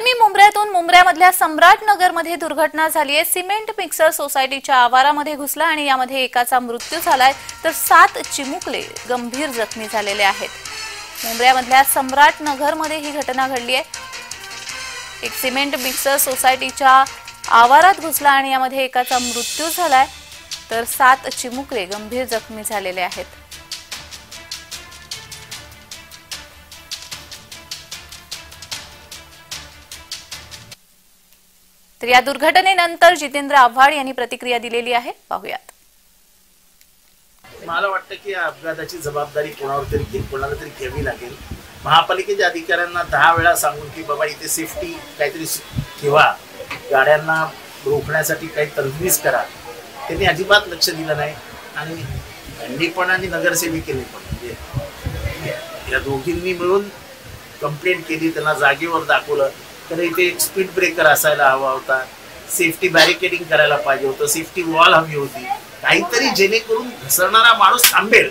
बातमी मुंब्र्यातून मुंब्र्यामधल्या सम्राट नगरमध्ये दुर्घटना झाली आहे। सिमेंट मिक्सर सोसायटीच्या आवारामध्ये घुसला आणि यामध्ये एकाचा मृत्यू झालाय तर 7 चिमुकले गंभीर जखमी झालेले आहेत। मुंब्र्यामधल्या सम्राट नगरमध्ये ही घटना घडली आहे। एक सिमेंट मिक्सर सोसायटीच्या आवारात घुसला आणि यामध्ये एकाचा मृत्यू झालाय तर 7 चिमुकले गंभीर जखमी झालेले आहेत। तर या दुर्घटनेनंतर जितेंद्र आव्हाड यांनी प्रतिक्रिया दिलेली आहे, पाहूयात। मला वाटतं की या अपघाताची जबाबदारी कोणाला तरी घ्यावी लागेल। महापालिकेच्या अधिकाऱ्यांना 10 वेळा सांगून की बाबा इथे सेफ्टी काहीतरी ठेवा, गाड्यांना रोखण्यासाठी काही तरतुदी करा, त्यांनी अजिबात लक्ष दिलं नाही। आणि त्यांनी पण आणि नगरसेविकेने पण म्हणजे या दोघींनी मिळून कंप्लेंट केली, त्यांना जागेवर दाखवलं तर इथे एक स्पीड ब्रेकर असायला हवा होता, सेफ्टी बॅरिकेडिंग करायला पाहिजे होतं, सेफ्टी वॉल हवी होती, काहीतरी जेणेकरून घसरणारा माणूस थांबेल।